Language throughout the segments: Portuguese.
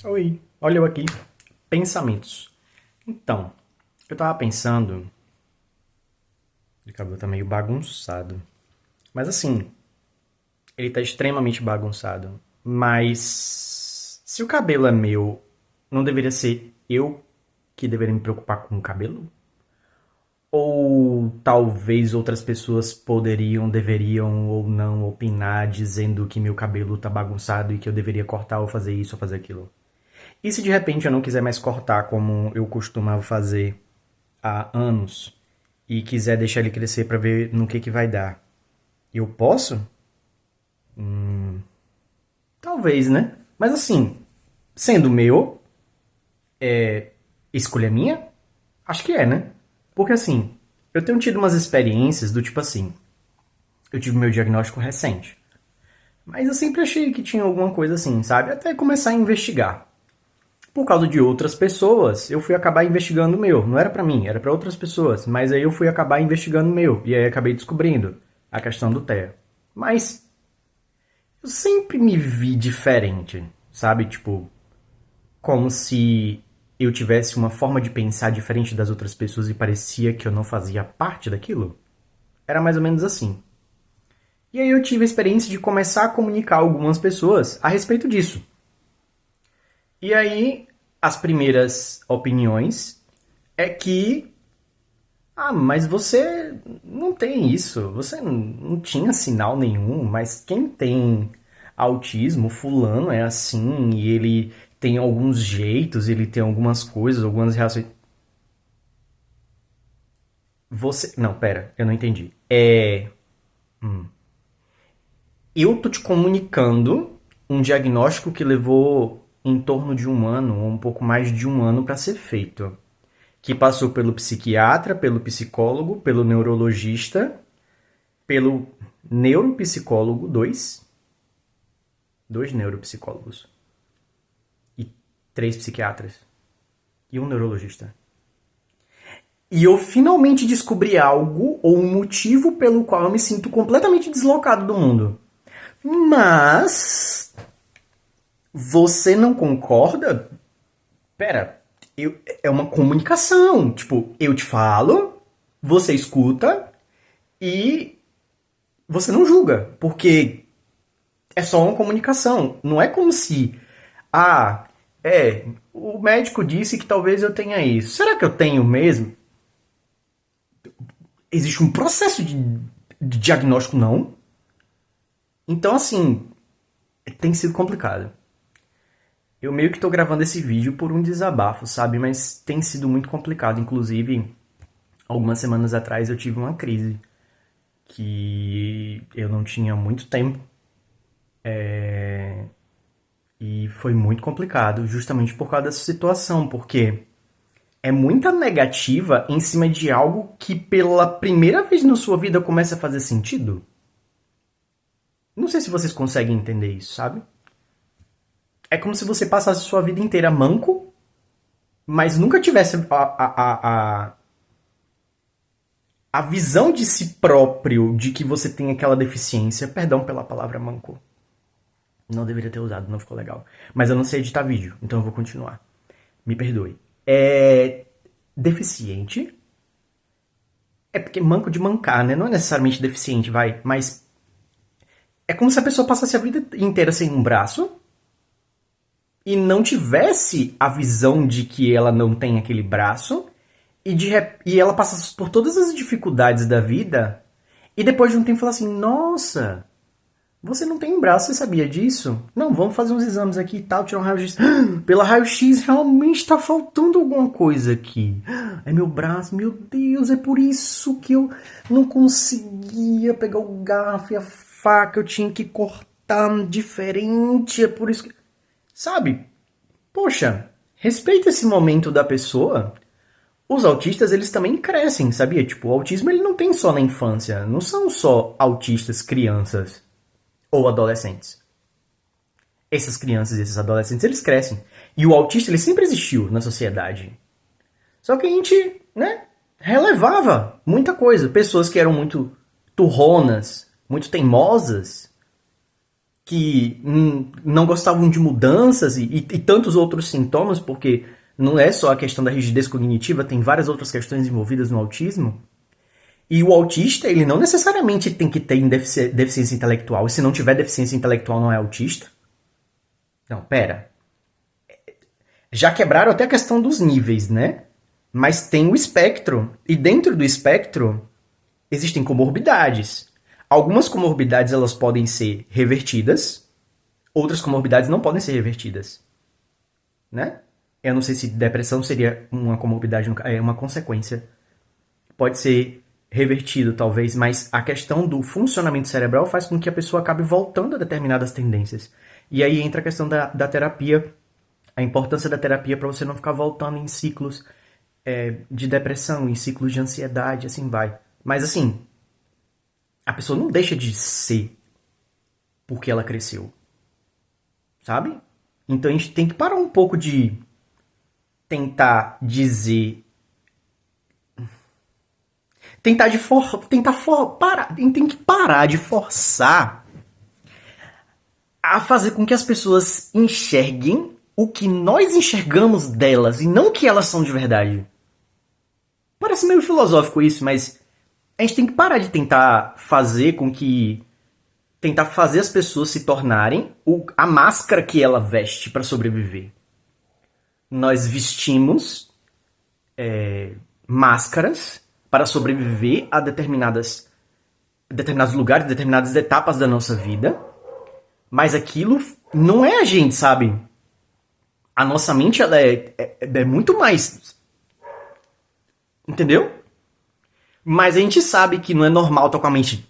Oi, olha eu aqui. Pensamentos. Então, eu tava pensando. O cabelo tá meio bagunçado. Mas assim, ele tá extremamente bagunçado. Mas. Se o cabelo é meu, não deveria ser eu que deveria me preocupar com o cabelo? Ou talvez outras pessoas poderiam, deveriam ou não opinar dizendo que meu cabelo tá bagunçado e que eu deveria cortar ou fazer isso ou fazer aquilo? E se de repente eu não quiser mais cortar como eu costumava fazer há anos e quiser deixar ele crescer para ver no que vai dar, eu posso? Talvez, né? Mas assim, sendo meu, escolha minha? Acho que é, né? Porque assim, eu tenho tido umas experiências do tipo assim, eu tive meu diagnóstico recente, mas eu sempre achei que tinha alguma coisa assim, sabe? Até começar a investigar. Por causa de outras pessoas, eu fui acabar investigando o meu. Não era pra mim, era pra outras pessoas. Mas aí eu fui acabar investigando o meu. E aí acabei descobrindo a questão do TEA. Mas eu sempre me vi diferente, sabe? Tipo, como se eu tivesse uma forma de pensar diferente das outras pessoas e parecia que eu não fazia parte daquilo. Era mais ou menos assim. E aí eu tive a experiência de começar a comunicar a algumas pessoas a respeito disso. E aí, as primeiras opiniões é que mas você não tem isso, você não tinha sinal nenhum, mas quem tem autismo, fulano é assim, e ele tem alguns jeitos, ele tem algumas coisas, algumas reações. Você. Não, pera, eu não entendi. Eu tô te comunicando um diagnóstico que levou em torno de um ano, ou um pouco mais de um ano, para ser feito. Que passou pelo psiquiatra, pelo psicólogo, pelo neurologista, pelo neuropsicólogo, dois neuropsicólogos e três psiquiatras e um neurologista. E eu finalmente descobri algo ou um motivo pelo qual eu me sinto completamente deslocado do mundo. Mas você não concorda? Pera, é uma comunicação. Tipo, eu te falo, você escuta e você não julga, porque é só uma comunicação. Não é como se, o médico disse que talvez eu tenha isso. Será que eu tenho mesmo? Existe um processo de diagnóstico, não? Então, assim, tem sido complicado. Eu meio que tô gravando esse vídeo por um desabafo, sabe? Mas tem sido muito complicado. Inclusive, algumas semanas atrás eu tive uma crise que eu não tinha muito tempo. E foi muito complicado, justamente por causa dessa situação, porque é muita negativa em cima de algo que pela primeira vez na sua vida começa a fazer sentido. Não sei se vocês conseguem entender isso, sabe? É como se você passasse sua vida inteira manco, mas nunca tivesse a visão de si próprio de que você tem aquela deficiência. Perdão pela palavra manco. Não deveria ter usado, não ficou legal. Mas eu não sei editar vídeo, então eu vou continuar. Me perdoe. É deficiente. É porque manco de mancar, né? Não é necessariamente deficiente, vai. Mas é como se a pessoa passasse a vida inteira sem um braço e não tivesse a visão de que ela não tem aquele braço e ela passa por todas as dificuldades da vida e depois de um tempo fala assim, nossa, você não tem um braço, você sabia disso? Não, vamos fazer uns exames aqui e tal, tirar um raio-x. Pela raio-x realmente tá faltando alguma coisa aqui. É meu braço, meu Deus, é por isso que eu não conseguia pegar o garfo e a faca, eu tinha que cortar diferente, é por isso que... Sabe? Poxa, respeita esse momento da pessoa. Os autistas, eles também crescem, sabia? Tipo, o autismo ele não tem só na infância. Não são só autistas crianças ou adolescentes. Essas crianças e esses adolescentes, eles crescem. E o autista, ele sempre existiu na sociedade. Só que a gente, né, relevava muita coisa. Pessoas que eram muito turronas, muito teimosas, que não gostavam de mudanças e tantos outros sintomas, porque não é só a questão da rigidez cognitiva, tem várias outras questões envolvidas no autismo. E o autista, ele não necessariamente tem que ter deficiência intelectual. E se não tiver deficiência intelectual, não é autista? Não, pera. Já quebraram até a questão dos níveis, né? Mas tem o espectro. E dentro do espectro, existem comorbidades. Algumas comorbidades elas podem ser revertidas, outras comorbidades não podem ser revertidas, né? Eu não sei se depressão seria uma comorbidade, é uma consequência. Pode ser revertido, talvez, mas a questão do funcionamento cerebral faz com que a pessoa acabe voltando a determinadas tendências. E aí entra a questão da terapia, a importância da terapia para você não ficar voltando em ciclos de depressão, em ciclos de ansiedade, assim vai. Mas assim, a pessoa não deixa de ser porque ela cresceu, sabe? Então a gente tem que parar um pouco de tentar dizer. Tem que parar de forçar a fazer com que as pessoas enxerguem o que nós enxergamos delas e não o que elas são de verdade. Parece meio filosófico isso, mas a gente tem que parar de tentar fazer com que tentar fazer as pessoas se tornarem a máscara que ela veste para sobreviver. Nós vestimos máscaras para sobreviver a determinados lugares, determinadas etapas da nossa vida, mas aquilo não é a gente, sabe? A nossa mente ela é muito mais. Entendeu? Mas a gente sabe que não é normal estar com a mente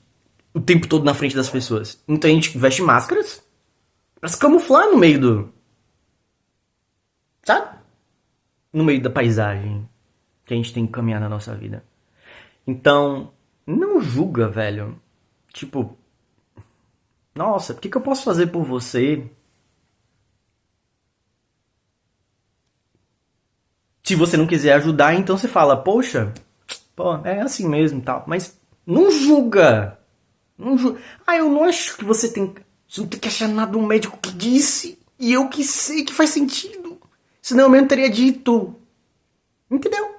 o tempo todo na frente das pessoas. Então a gente veste máscaras pra se camuflar no meio do. Sabe? No meio da paisagem que a gente tem que caminhar na nossa vida. Então, não julga, velho. Tipo, nossa, o que eu posso fazer por você? Se você não quiser ajudar, então você fala, poxa, pô, é assim mesmo e tal. Mas não julga. Não julga. Ah, eu não acho que você tem. Você não tem que achar nada do médico que disse. E eu que sei que faz sentido. Senão eu mesmo teria dito. Entendeu?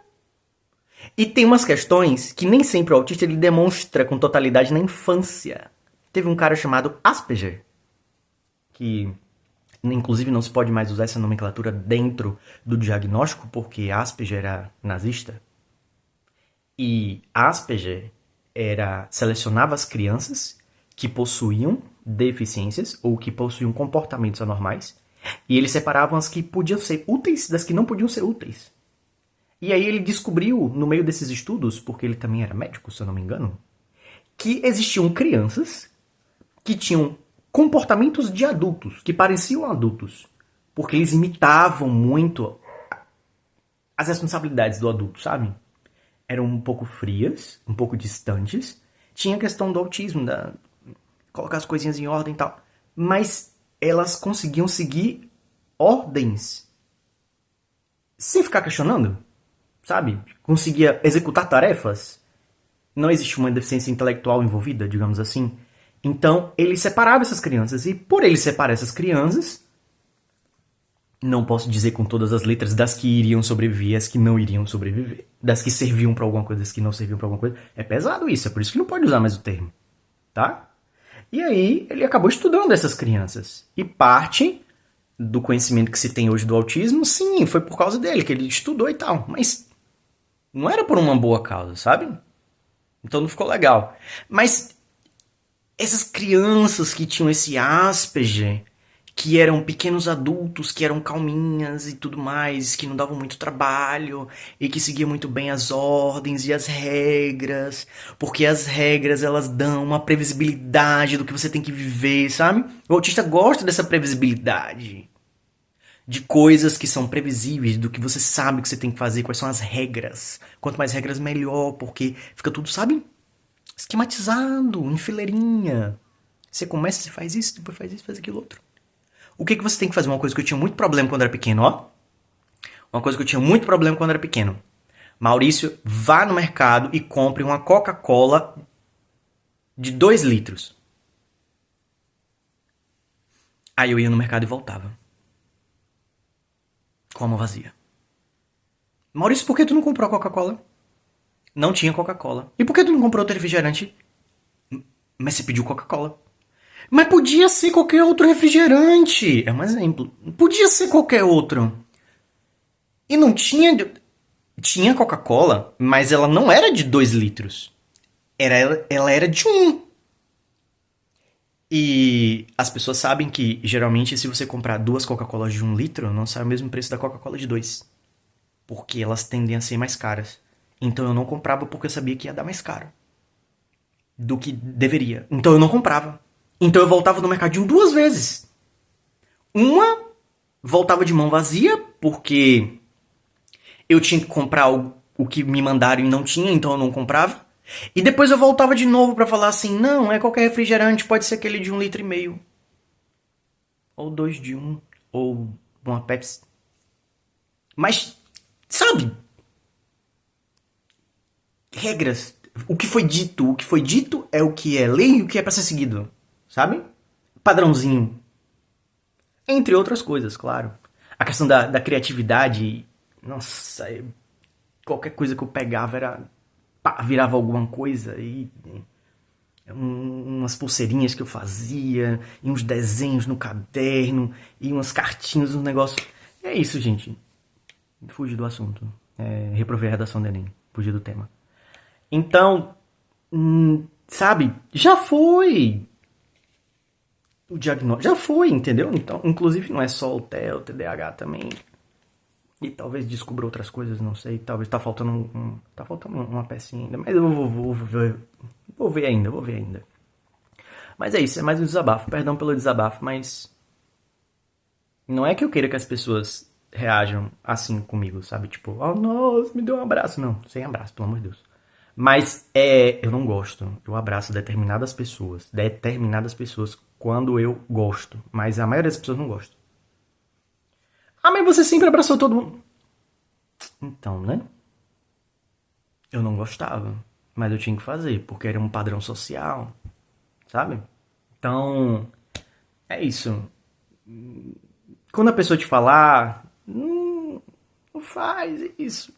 E tem umas questões que nem sempre o autista ele demonstra com totalidade na infância. Teve um cara chamado Asperger, que inclusive não se pode mais usar essa nomenclatura dentro do diagnóstico, porque Asperger era nazista. E Asperger selecionava as crianças que possuíam deficiências ou que possuíam comportamentos anormais, e ele separava as que podiam ser úteis das que não podiam ser úteis. E aí ele descobriu, no meio desses estudos, porque ele também era médico, se eu não me engano, que existiam crianças que tinham comportamentos de adultos, que pareciam adultos, porque eles imitavam muito as responsabilidades do adulto, sabe? Eram um pouco frias, um pouco distantes. Tinha a questão do autismo, colocar as coisinhas em ordem e tal. Mas elas conseguiam seguir ordens sem ficar questionando, sabe? Conseguia executar tarefas. Não existe uma deficiência intelectual envolvida, digamos assim. Então, ele separava essas crianças. E por ele separar essas crianças, não posso dizer com todas as letras das que iriam sobreviver e as que não iriam sobreviver. Das que serviam pra alguma coisa, das que não serviam pra alguma coisa. É pesado isso, é por isso que não pode usar mais o termo. Tá? E aí, ele acabou estudando essas crianças. E parte do conhecimento que se tem hoje do autismo, sim, foi por causa dele, que ele estudou e tal. Mas não era por uma boa causa, sabe? Então não ficou legal. Mas essas crianças que tinham esse Asperger, que eram pequenos adultos, que eram calminhas e tudo mais, que não davam muito trabalho e que seguiam muito bem as ordens e as regras, porque as regras elas dão uma previsibilidade do que você tem que viver, sabe? O autista gosta dessa previsibilidade, de coisas que são previsíveis, do que você sabe que você tem que fazer, quais são as regras. Quanto mais regras, melhor, porque fica tudo, sabe? Esquematizado, em fileirinha. Você começa, você faz isso, depois faz isso, faz aquilo outro. O que você tem que fazer? Uma coisa que eu tinha muito problema quando era pequeno, ó. Uma coisa que eu tinha muito problema quando era pequeno. Maurício, vá no mercado e compre uma Coca-Cola de 2 litros. Aí eu ia no mercado e voltava. Com a mão vazia. Maurício, por que tu não comprou a Coca-Cola? Não tinha Coca-Cola. E por que tu não comprou outro refrigerante? Mas você pediu Coca-Cola. Mas podia ser qualquer outro refrigerante. É um exemplo. Podia ser qualquer outro. E não tinha. Tinha Coca-Cola, mas ela não era de 2 litros. Ela era de um. E as pessoas sabem que, geralmente, se você comprar duas Coca-Colas de 1 litro, não sai o mesmo preço da Coca-Cola de 2. Porque elas tendem a ser mais caras. Então eu não comprava porque eu sabia que ia dar mais caro do que deveria. Então eu não comprava. Então eu voltava no mercadinho 2 vezes. Uma, voltava de mão vazia, porque eu tinha que comprar o que me mandaram e não tinha, então eu não comprava. E depois eu voltava de novo pra falar assim: não, é qualquer refrigerante, pode ser aquele de 1,5 litro. Ou dois de um. Ou uma Pepsi. Mas, sabe? Regras. O que foi dito é o que é lei e o que é pra ser seguido. Sabe? Padrãozinho. Entre outras coisas, claro. A questão da criatividade. Nossa, qualquer coisa que eu pegava era. Pá, virava alguma coisa e umas pulseirinhas que eu fazia, e uns desenhos no caderno, e umas cartinhas, uns negócios. É isso, gente. Fugi do assunto. Reprovei a redação do Enem. Fugi do tema. Então, sabe, já foi o diagnóstico. Já foi, entendeu? Então, inclusive não é só o TEA, o TDAH também. E talvez descubra outras coisas, não sei. Talvez tá faltando tá faltando uma pecinha ainda. Mas eu vou ver ainda, vou ver ainda. Mas é isso, é mais um desabafo. Perdão pelo desabafo, mas não é que eu queira que as pessoas reajam assim comigo, sabe? Tipo, oh, nossa, me deu um abraço. Não, sem abraço, pelo amor de Deus. Mas eu não gosto. Eu abraço determinadas pessoas quando eu gosto. Mas a maioria das pessoas não gosta. Ah, mas você sempre abraçou todo mundo. Então, né? Eu não gostava. Mas eu tinha que fazer, porque era um padrão social, sabe? Então, é isso. Quando a pessoa te falar, não faz isso.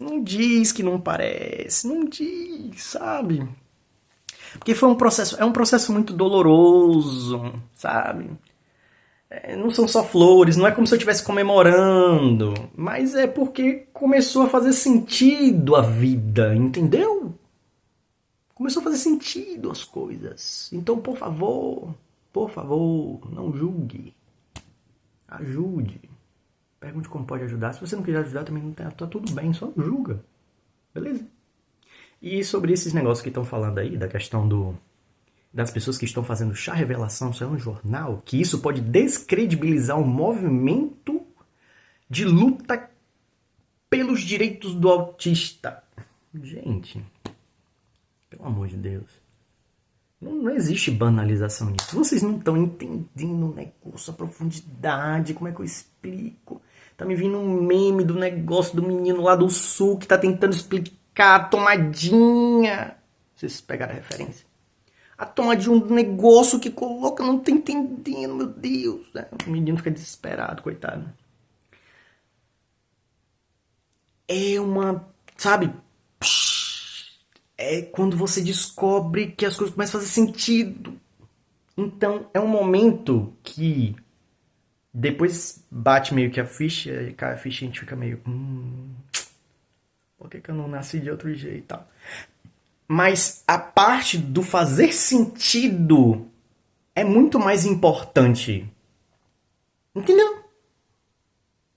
Não diz que não parece, não diz, sabe? Porque é um processo muito doloroso, sabe? Não são só flores, não é como se eu estivesse comemorando, mas é porque começou a fazer sentido a vida, entendeu? Começou a fazer sentido as coisas. Então, por favor, não julgue. Ajude. Pergunte como pode ajudar. Se você não quiser ajudar, também não tá tudo bem, só julga. Beleza? E sobre esses negócios que estão falando aí, da questão das pessoas que estão fazendo chá revelação, isso é um jornal, que isso pode descredibilizar o movimento de luta pelos direitos do autista. Gente, pelo amor de Deus. Não existe banalização nisso. Vocês não estão entendendo o negócio, a profundidade, como é que eu explico? Tá me vindo um meme do negócio do menino lá do sul que tá tentando explicar a tomadinha. Vocês pegaram a referência? A tomadinha do negócio que coloca, não tá entendendo, meu Deus. O menino fica desesperado, coitado. É uma, sabe? É quando você descobre que as coisas começam a fazer sentido. Então, é um momento que depois bate meio que a ficha, e cai a ficha e a gente fica meio. Por que eu não nasci de outro jeito e tal? Mas a parte do fazer sentido é muito mais importante. Entendeu?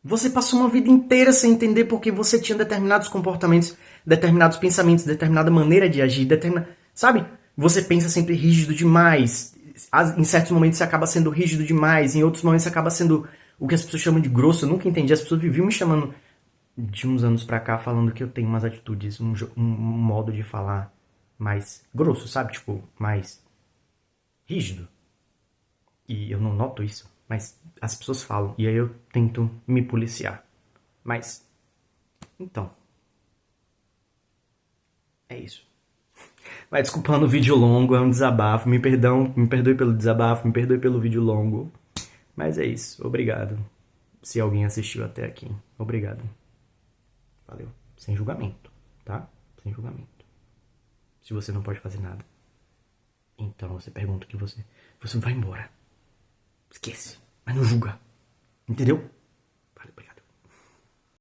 Você passou uma vida inteira sem entender porque você tinha determinados comportamentos, determinados pensamentos, determinada maneira de agir, sabe? Você pensa sempre rígido demais. Em certos momentos você acaba sendo rígido demais, em outros momentos você acaba sendo o que as pessoas chamam de grosso. Eu nunca entendi. As pessoas viviam me chamando de uns anos pra cá, falando que eu tenho umas atitudes, um modo de falar mais grosso, sabe? Tipo, mais rígido. E eu não noto isso, mas as pessoas falam. E aí eu tento me policiar. Mas, então, é isso. Vai desculpando o vídeo longo, é um desabafo. Me perdoe pelo desabafo, me perdoe pelo vídeo longo. Mas é isso. Obrigado. Se alguém assistiu até aqui. Obrigado. Valeu. Sem julgamento, tá? Sem julgamento. Se você não pode fazer nada, então você pergunta o que você. Você vai embora. Esquece. Mas não julga. Entendeu?